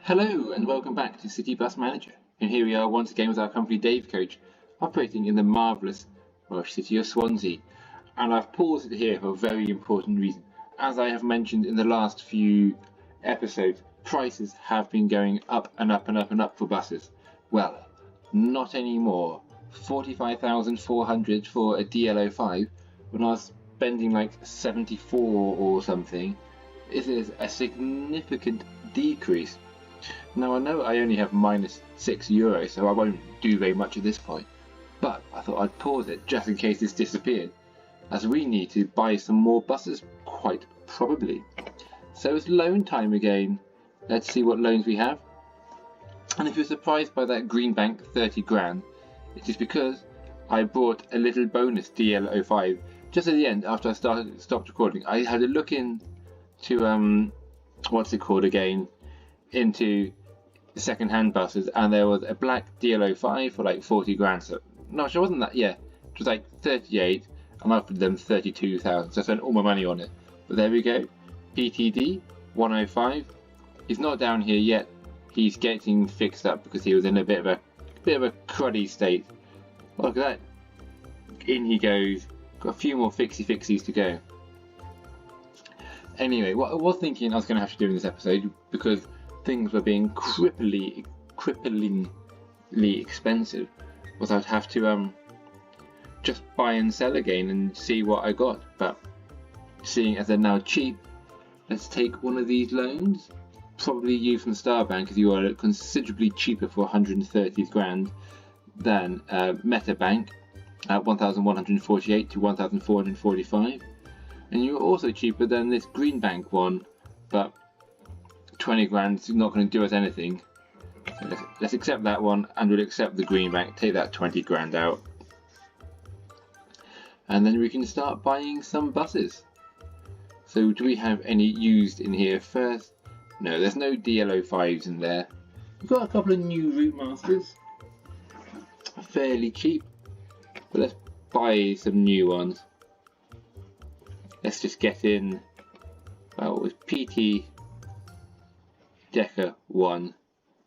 Hello and welcome back to City Bus Manager, and here we are once again with our company Dave Coach, operating in the marvellous Welsh city of Swansea. And I've paused it here for a very important reason. As I have mentioned in the last few episodes, prices have been going up and up and up and up for buses. Well, not anymore. 45,400 for a DL05 when I was spending like 74 or something. It is a significant decrease. Now I know I only have minus €6, so I won't do very much at this point, but I thought I'd pause it just in case this disappeared, as we need to buy some more buses, quite probably. So it's loan time again. Let's see what loans we have. And if you're surprised by that green bank 30 grand, it is because I bought a little bonus DL05 just at the end after I stopped recording. I had a look into what's it called again, into second-hand buses, and there was a black DL05 for like 40 grand. So no, it wasn't that. Yeah, it was like 38, and I offered them 32,000. So I spent all my money on it. But there we go. PTD 105. He's not down here yet. He's getting fixed up because he was in a bit of a cruddy state. Look at that. In he goes. Got a few more fixies to go. Anyway, what I was thinking I was going to have to do in this episode, because things were being cripplingly expensive, was I'd have to just buy and sell again and see what I got. But seeing as they're now cheap, let's take one of these loans. Probably you from Starbank, as you are considerably cheaper for 130 grand than Metabank at 1,148 to 1,445. And you're also cheaper than this green bank one, but 20 grand is not going to do us anything. So let's accept that one, and we'll accept the green bank, take that 20 grand out. And then we can start buying some buses. So do we have any used in here first? No, there's no DL05s in there. We've got a couple of new Route Masters, fairly cheap, but let's buy some new ones. Let's just get in, well, with PT Decker 1.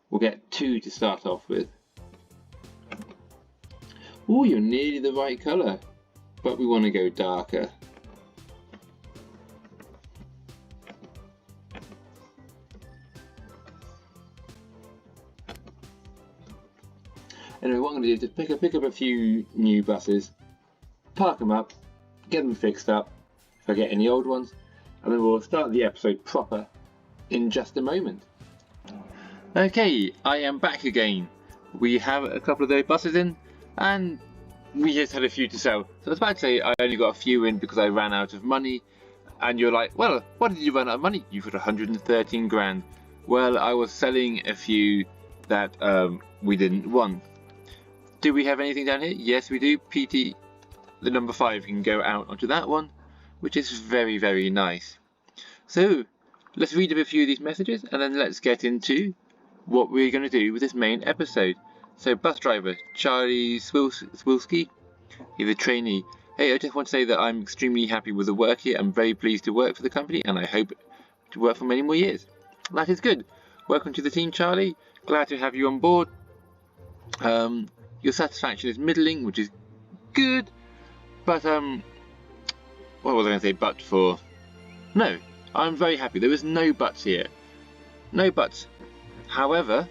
We'll get 2 to start off with. Oh, you're nearly the right colour, but we want to go darker. Anyway, what I'm going to do is just pick up a few new buses, park them up, get them fixed up, if I get any old ones, and then we'll start the episode proper in just a moment. Okay, I am back again. We have a couple of those buses in, and we just had a few to sell. So I was about to say I only got a few in because I ran out of money, and you're like, well, what did you run out of money? You've got 113 grand. Well, I was selling a few that we didn't want. Do we have anything down here? Yes, we do. PT, the number 5, can go out onto that one, which is very, very nice. So let's read a few of these messages, and then let's get into what we're going to do with this main episode. So, bus driver Charlie Swilski, he's a trainee. Hey, I just want to say that I'm extremely happy with the work here. I'm very pleased to work for the company, and I hope to work for many more years. That is good. Welcome to the team, Charlie. Glad to have you on board. Your satisfaction is middling, which is good, but what was I going to say but for? No, I'm very happy. There is no buts here. No buts. However,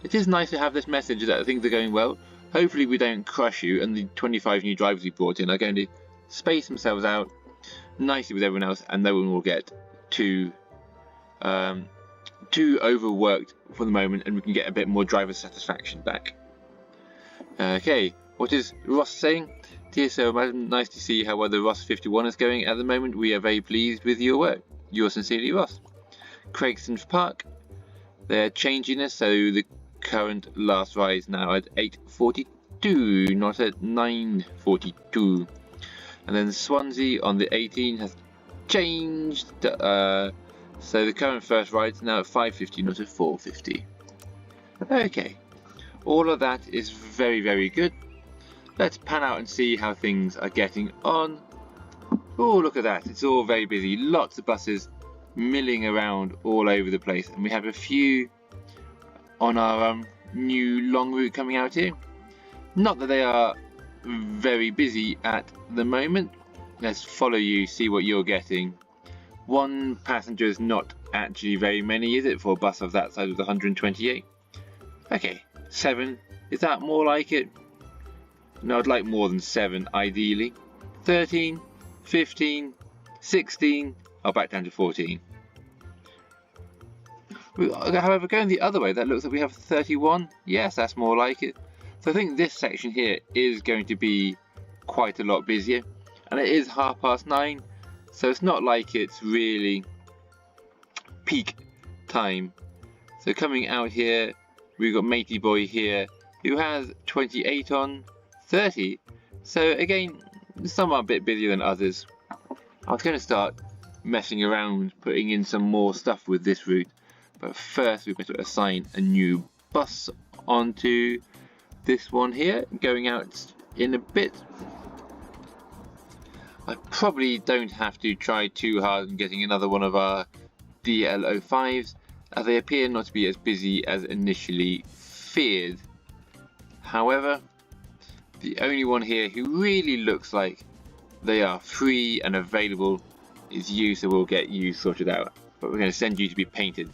it is nice to have this message that things are going well. Hopefully we don't crush you, and the 25 new drivers we brought in are going to space themselves out nicely with everyone else, and no one will get too overworked for the moment, and we can get a bit more driver satisfaction back. Okay, what is Ross saying? Dear Sir, Madam, nice to see how well the Ross 51 is going at the moment. We are very pleased with your work. Yours sincerely, Ross. Craigston Park. They're changing this, so the current last ride is now at 8:42, not at 9:42. And then Swansea on the 18 has changed. So the current first ride is now at 5:50, not at 4:50. Okay. All of that is very, very good. Let's pan out and see how things are getting on. Oh, look at that. It's all very busy. Lots of buses milling around all over the place. And we have a few on our new long route coming out here. Not that they are very busy at the moment. Let's follow you, see what you're getting. One passenger is not actually very many, is it, for a bus of that size with 128? Okay, 7. Is that more like it? No, I'd like more than 7, ideally. 13, 15, 16. I'll back down to 14. However, going the other way, that looks like we have 31. Yes, that's more like it. So I think this section here is going to be quite a lot busier. And it is 9:30, so it's not like it's really peak time. So coming out here, we've got Matey Boy here, who has 28 on 30. So again, some are a bit busier than others. I was going to start messing around, putting in some more stuff with this route. But first we've got to assign a new bus onto this one here, going out in a bit. I probably don't have to try too hard in getting another one of our DL05s, as they appear not to be as busy as initially feared. However, the only one here who really looks like they are free and available is you, so we'll get you sorted out. But we're going to send you to be painted.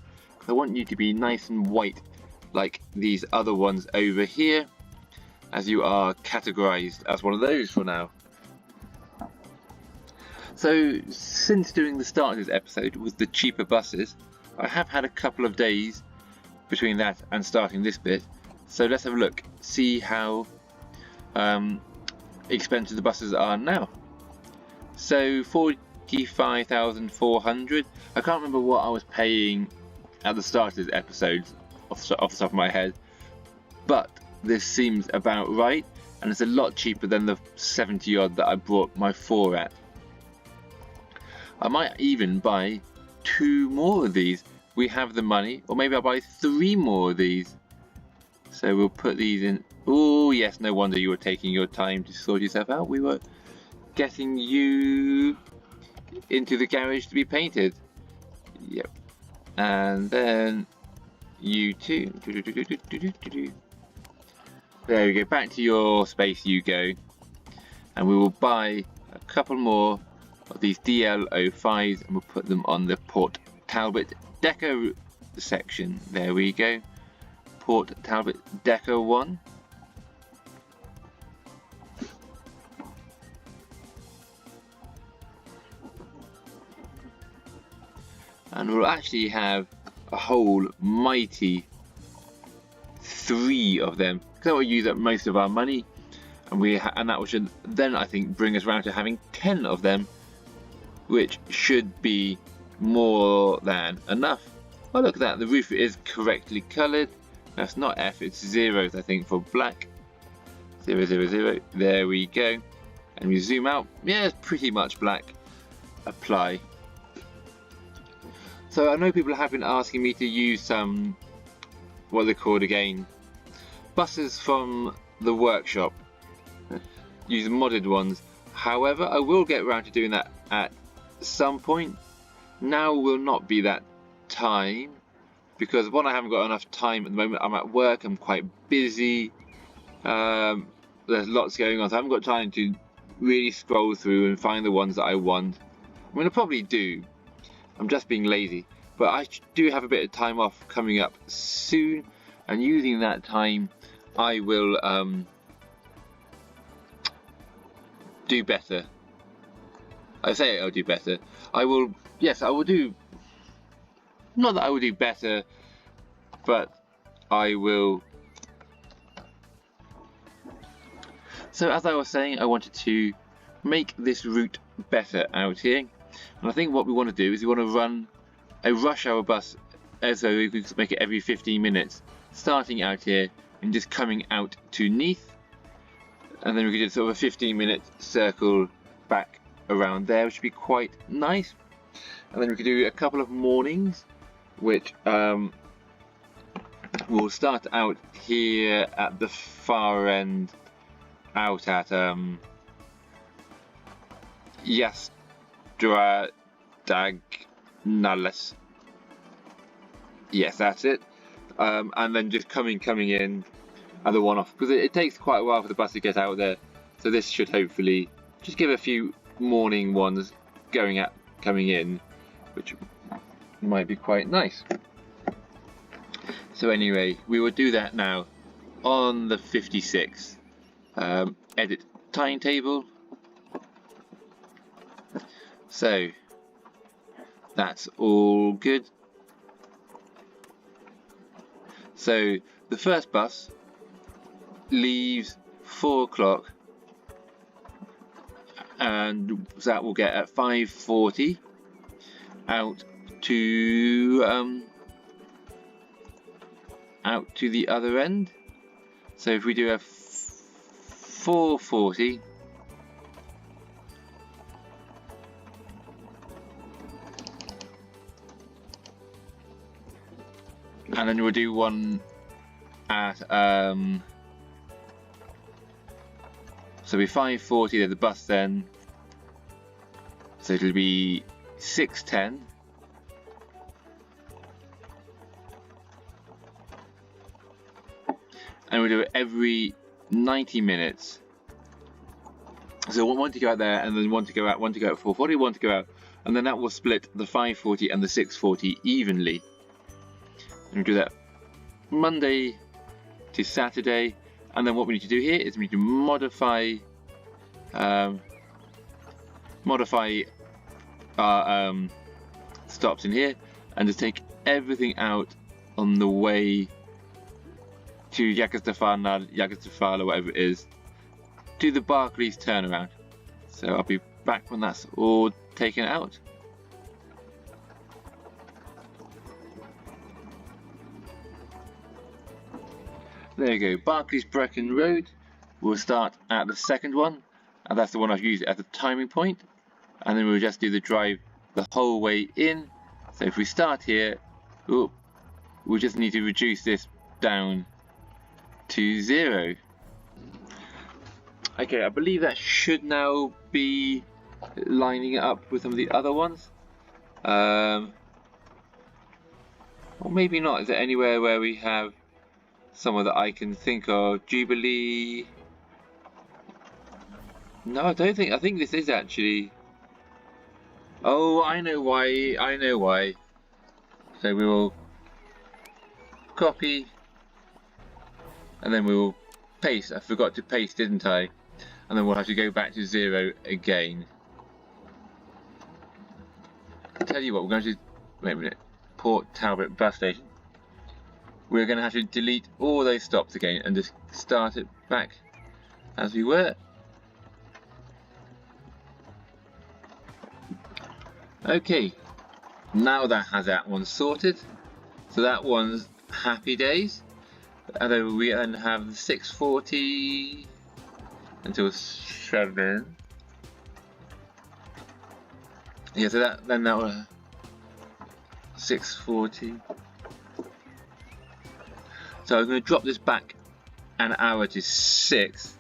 I want you to be nice and white like these other ones over here, as you are categorized as one of those for now. So since doing the start of this episode with the cheaper buses, I have had a couple of days between that and starting this bit. So let's have a look, see how expensive the buses are now. So 45,400. I can't remember what I was paying at the start of this episode off the top of my head, but this seems about right, and it's a lot cheaper than the 70 odd that I bought my 4 at. I might even buy 2 more of these. We have the money, or maybe I'll buy 3 more of these. So we'll put these in. Oh yes, no wonder you were taking your time to sort yourself out. We were getting you into the garage to be painted. Yep. And then you too. There we go, back to your space you go. And we will buy a couple more of these DL05s and we'll put them on the Port Talbot Deco section. There we go. Port Talbot Deco 1. And we'll actually have a whole mighty 3 of them, because that will use up most of our money, and that should then, I think, bring us around to having 10 of them, which should be more than enough. Oh, look at that, the roof is correctly coloured. That's not F, it's zeros, I think, for black. 0, 0, 0. There we go. And we zoom out. Yeah, it's pretty much black. Apply. So I know people have been asking me to use some, what are they called again? Buses from the workshop. Use modded ones. However, I will get around to doing that at some point. Now will not be that time, because one, I haven't got enough time at the moment. I'm at work, I'm quite busy. There's lots going on, so I haven't got time to really scroll through and find the ones that I want. I'm going to probably do. I'm just being lazy, but I do have a bit of time off coming up soon, and using that time I will do better. I say I'll do better. I will, yes, I will do, not that I will do better, but I will. So as I was saying, I wanted to make this route better out here. And I think what we want to do is we want to run a rush hour bus, so we can make it every 15 minutes, starting out here and just coming out to Neath. And then we could do sort of a 15-minute circle back around there, which would be quite nice. And then we could do a couple of mornings, which we'll start out here at the far end, out at Diagonales. Yes, that's it. and then just coming in at the one-off, because it takes quite a while for the bus to get out there. So this should hopefully just give a few morning ones coming in, which might be quite nice. So anyway, we will do that now on the 56th. Edit timetable. So that's all good. So the first bus leaves 4 o'clock, and that will get at 5:40 out to the other end. So if we do a 4:40, and then we'll do one at so it'll be 5:40 at the bus then, so it'll be 6:10. And we'll do it every 90 minutes. So one to go out there, and then one to go out at 4:40, one to go out, and then that will split the 5:40 and the 6:40 evenly. And we'll do that Monday to Saturday. And then what we need to do here is we need to modify our stops in here, and just take everything out on the way to Jakarta, whatever it is, to the Barclays turnaround. So I'll be back when that's all taken out. There you go, Barclays Brecon Road. We'll start at the second one, and that's the one I've used as the timing point. And then we'll just do the drive the whole way in. So if we start here, we just need to reduce this down to 0. Okay, I believe that should now be lining it up with some of the other ones. Or maybe not. Is there anywhere where we have someone that I can think of? Jubilee? No, I don't think. I think this is actually. Oh, I know why. I know why. So we will copy, and then we will paste. I forgot to paste, didn't I? And then we'll have to go back to 0 again. I'll tell you what, we're going to. Wait a minute. Port Talbot bus station. We're going to have to delete all those stops again and just start it back as we were. Okay, now that has that one sorted. So that one's happy days. And then we then have 6:40 until 7. Yeah, so that was 6:40. So I'm going to drop this back an hour to 6.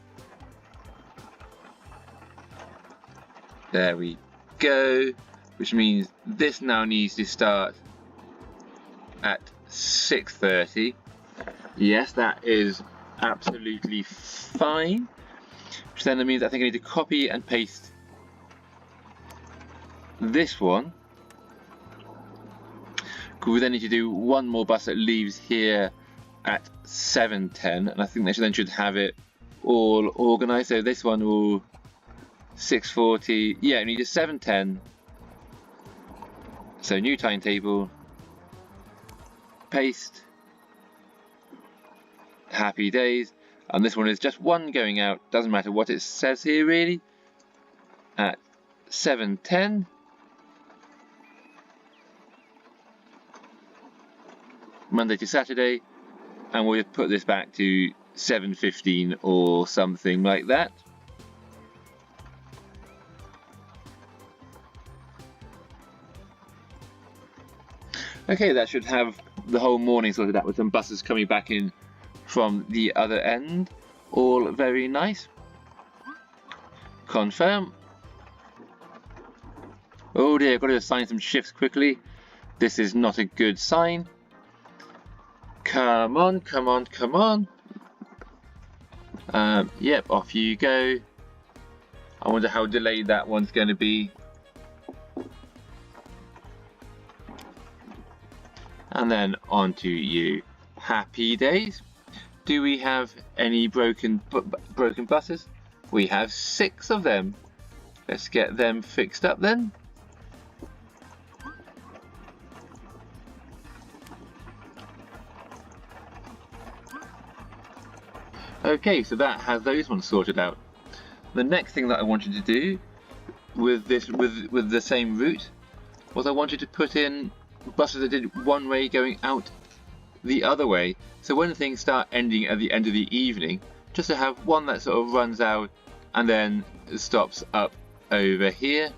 There we go. Which means this now needs to start at 6:30. Yes, that is absolutely fine. Which then means I think I need to copy and paste this one. We then need to do one more bus that leaves here at 7:10, and I think they should have it all organised. So this one will 6:40. Yeah, we need a 7:10. So new timetable, paste, happy days, and this one is just one going out, doesn't matter what it says here really, at 7:10. Monday to Saturday, and we'll just put this back to 7:15 or something like that. Okay, that should have the whole morning sorted out with some buses coming back in from the other end. All very nice. Confirm. Oh dear, I've got to assign some shifts quickly. This is not a good sign. Come on, come on, come on. Yep, off you go. I wonder how delayed that one's going to be. And then on to you. Happy days. Do we have any broken buses? We have 6 of them. Let's get them fixed up then. Okay, so that has those ones sorted out. The next thing that I wanted to do with this, with the same route, was I wanted to put in buses that did one way going out the other way. So when things start ending at the end of the evening, just to have one that sort of runs out and then stops up over here.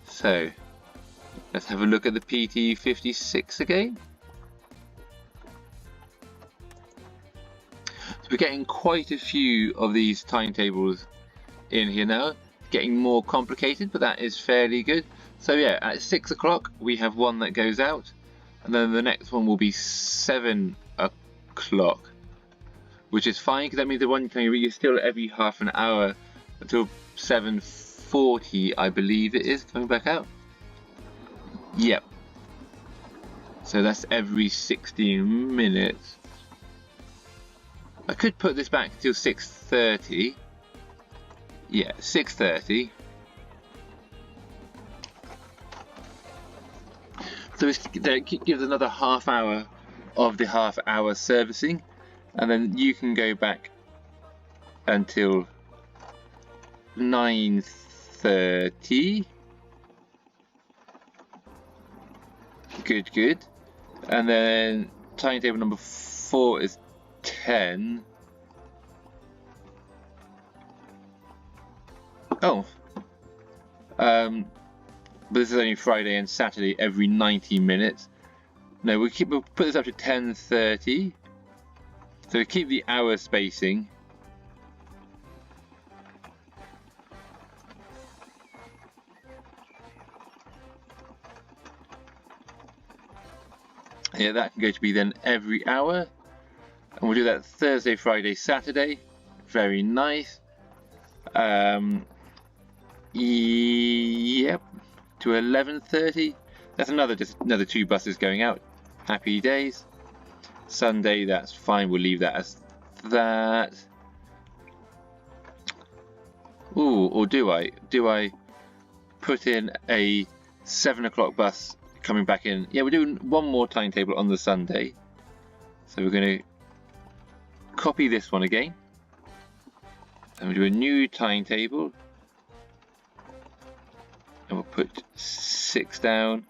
So let's have a look at the PT56 again. So we're getting quite a few of these timetables in here now. Getting more complicated, but that is fairly good. So yeah, at 6 o'clock we have one that goes out, and then the next one will be 7 o'clock, which is fine because that means the one you're still every half an hour until 7:40, I believe it is, coming back out. Yep. So that's every 16 minutes. I could put this back till 6:30. Yeah, 6:30. So that gives another half hour of the half hour servicing, and then you can go back until 9:30. Good, good. And then timetable number 4 is 10. Oh. But this is only Friday and Saturday every 90 minutes. No, we'll put this up to 10:30. So we keep the hour spacing. Yeah, that can go to be then every hour. And we'll do that Thursday, Friday, Saturday. Very nice. Yep. To 11:30. That's another 2 buses going out. Happy days. Sunday, that's fine. We'll leave that as that. Ooh, or do I? Do I put in a 7 o'clock bus coming back in? Yeah, we're doing one more timetable on the Sunday. So we're going to copy this one again. And we'll do a new timetable. And we'll put 6 down.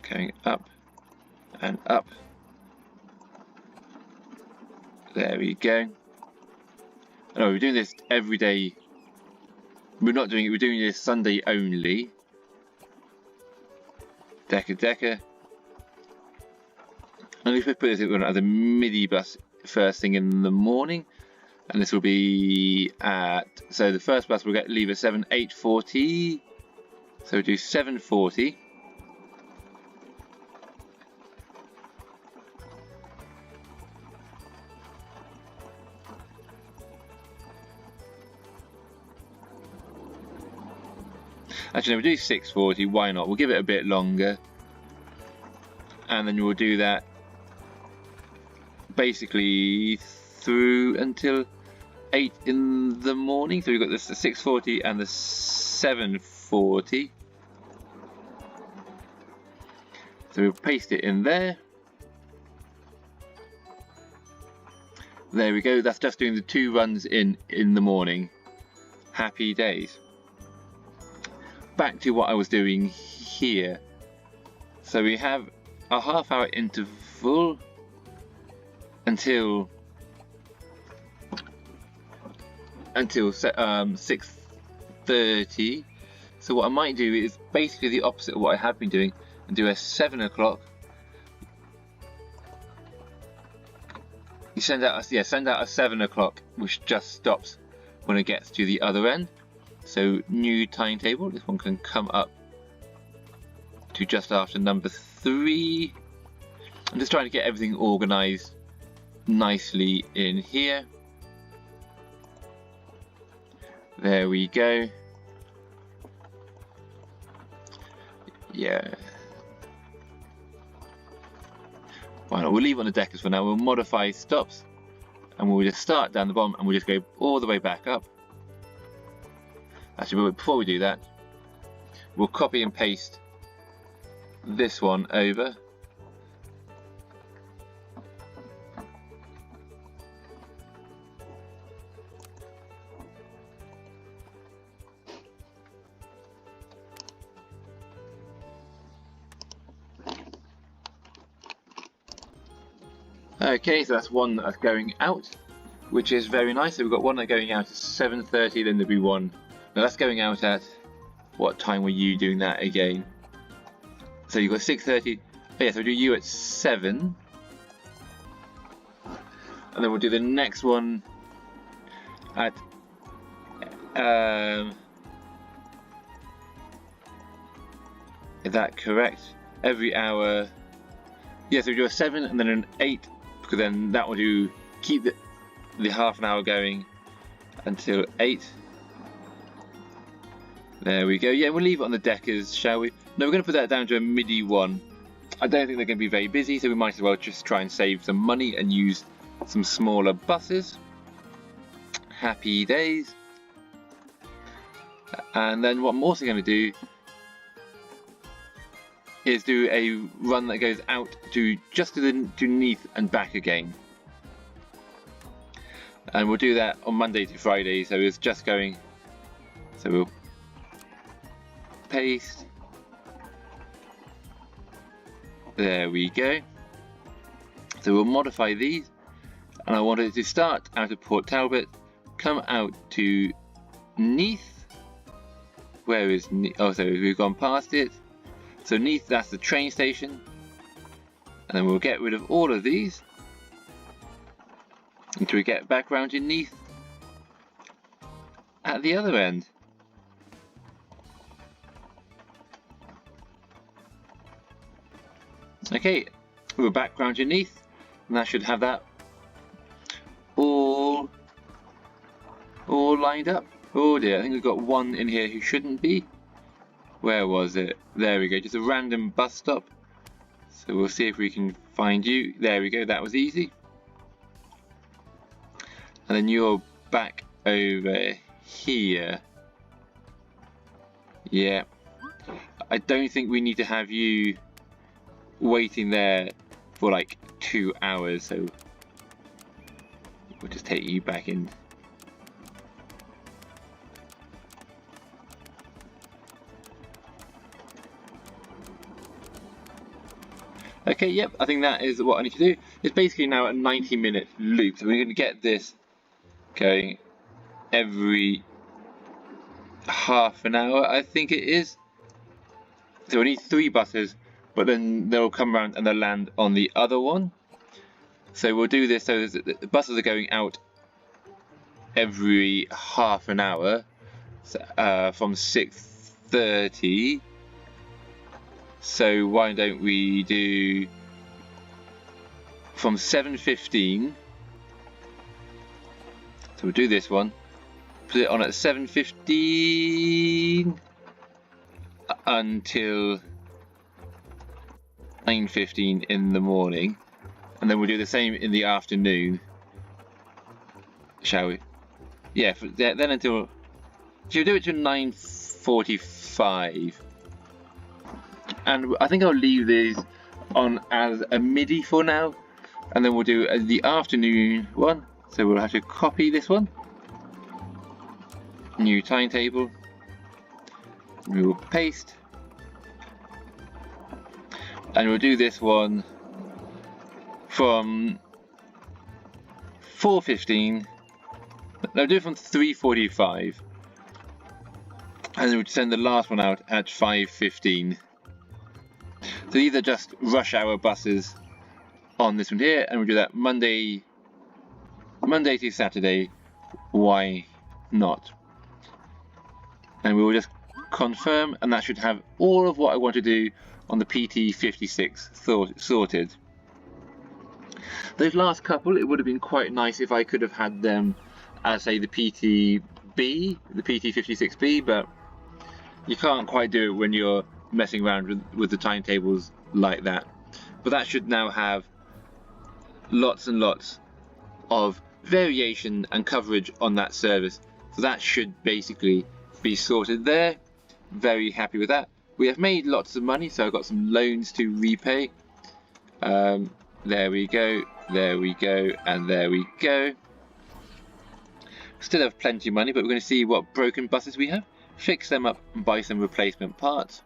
Going up and up. There we go. Oh, we're doing this every day. We're not doing it, we're doing this Sunday only. Decker. I'm going to put this as a midi bus first thing in the morning. And this will be at, so the first bus will leave at 8:40. So we'll do 7:40. Actually, no, we'll do 6:40, why not? We'll give it a bit longer. And then we'll do that basically through until 8 in the morning. So we've got the 6:40 and the 7:40. So we'll paste it in there. There we go, that's just doing the 2 runs in the morning. Happy days. Back to what I was doing here. So we have a half hour interval until 6:30. So what I might do is basically the opposite of what I have been doing and do a 7 o'clock. You send out a 7 o'clock, which just stops when it gets to the other end. So new timetable, this one can come up to just after number 3. I'm just trying to get everything organised nicely in here. There we go. Yeah. Why not? We'll leave it on the deckers for now. We'll modify stops and we'll just start down the bottom and we'll just go all the way back up. Actually, before we do that, we'll copy and paste this one over. Okay, so that's one that's going out, which is very nice. So we've got one that's going out at 7:30, then there'll be one. Now that's going out at, what time were you doing that again? So you've got 6:30. Oh yeah, so we'll do you at 7. And then we'll do the next one at is that correct? Every hour. Yeah, so we do a 7 and then an 8, because then that will do keep the half an hour going until 8. There we go. Yeah, we'll leave it on the deckers, shall we? No, we're going to put that down to a MIDI one. I don't think they're going to be very busy, so we might as well just try and save some money and use some smaller buses. Happy days. And then what I'm also going to do is do a run that goes out to just to Neath and back again. And we'll do that on Monday to Friday, so it's just going, so we'll paste. There we go. So we'll modify these, and I want it to start out of Port Talbot, come out to Neath. Where is Neath? Oh, so we've gone past it. So Neath, that's the train station. And then we'll get rid of all of these until we get back round to Neath at the other end. Okay, we're back round to Neath, and that should have that all lined up. Oh dear, I think we've got one in here who shouldn't be. Where was it? There we go, just a random bus stop. So we'll see if we can find you. There we go, that was easy. And then you're back over here. Yeah. I don't think we need to have you waiting there for like 2 hours, so we'll just take you back in. Okay, yep, I think that is what I need to do. It's basically now a 90-minute loop, so we're going to get this going every half an hour, I think it is. So we need 3 buses, but then they'll come around and they'll land on the other one. So we'll do this so that the buses are going out every half an hour, from 6:30. So why don't we do from 7:15? So we'll do this one, put it on at 7:15 until 9:15 in the morning, and then we'll do the same in the afternoon, shall we? Yeah, then until, should we do it to 9:45? And I think I'll leave these on as a MIDI for now, and then we'll do the afternoon one. So we'll have to copy this one, new timetable, we will paste, and we'll do this one from 4:15. No, do it from 3:45, and then we'll send the last one out at 5:15. So these are just rush hour buses on this one here, and we'll do that Monday to Saturday. Why not? And we will just confirm, and that should have all of what I want to do on the PT56 sorted. Those last couple, it would have been quite nice if I could have had them as, say, the PTB, the PT56B, but you can't quite do it when you're messing around with the timetables like that. But that should now have lots and lots of variation and coverage on that service. So that should basically be sorted there. Very happy with that. We have made lots of money, so I've got some loans to repay. There we go, there we go, and there we go. Still have plenty of money, but we're going to see what broken buses we have, fix them up and buy some replacement parts.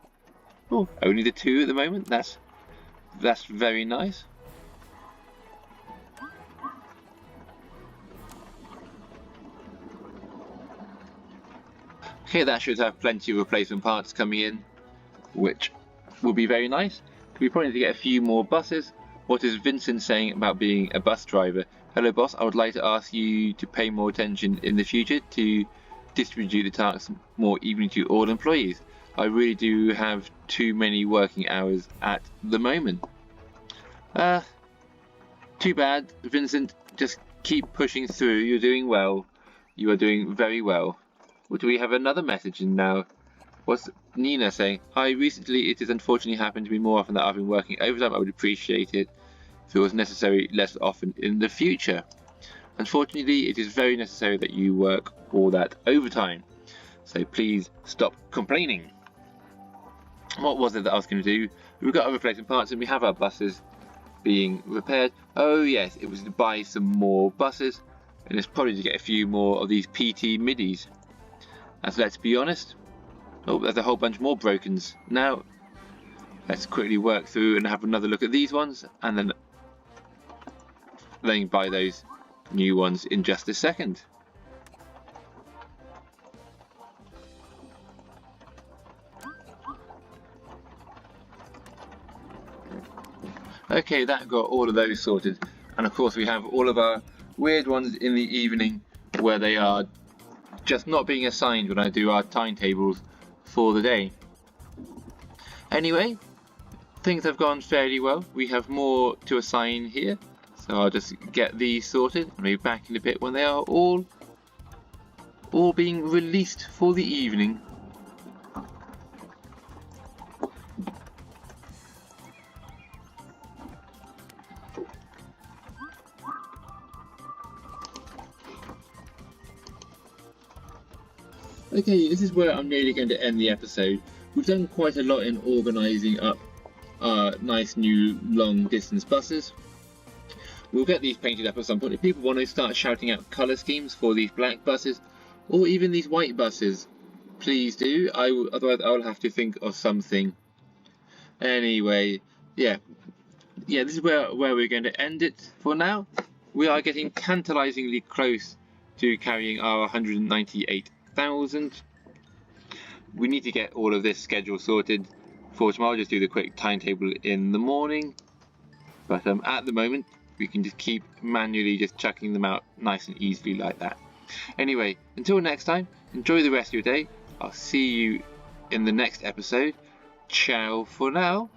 Oh, only the 2 at the moment. That's very nice. Okay, that should have plenty of replacement parts coming in, which will be very nice. We probably need to get a few more buses. What is Vincent saying about being a bus driver? Hello boss, I would like to ask you to pay more attention in the future to distribute the tasks more evenly to all employees. I really do have too many working hours at the moment. Too bad, Vincent. Just keep pushing through. You're doing well. You are doing very well. Well, do we have another message in now? What's Nina saying? Hi, recently it has unfortunately happened to me more often that I've been working overtime. I would appreciate it if it was necessary less often in the future. Unfortunately, it is very necessary that you work all that overtime. So please stop complaining. What was it that I was going to do? We've got our replacement parts and we have our buses being repaired. Oh yes, it was to buy some more buses, and it's probably to get a few more of these PT middies. As let's be honest, oh, there's a whole bunch more brokens. Now, let's quickly work through and have another look at these ones, and then buy those new ones in just a second. Okay, that got all of those sorted, and of course we have all of our weird ones in the evening where they are just not being assigned when I do our timetables for the day. Anyway, things have gone fairly well. We have more to assign here, so I'll just get these sorted and be back in a bit when they are all being released for the evening. Okay, this is where I'm nearly going to end the episode. We've done quite a lot in organising up our nice new long distance buses. We'll get these painted up at some point. If people want to start shouting out colour schemes for these black buses, or even these white buses, please do. Otherwise I'll have to think of something. Anyway, yeah, this is where we're going to end it for now. We are getting tantalisingly close to carrying our 198,000. We need to get all of this schedule sorted for tomorrow. Just do the quick timetable in the morning, but at the moment we can just keep manually just chucking them out nice and easily like that. Anyway, until next time, enjoy the rest of your day. I'll see you in the next episode. Ciao for now.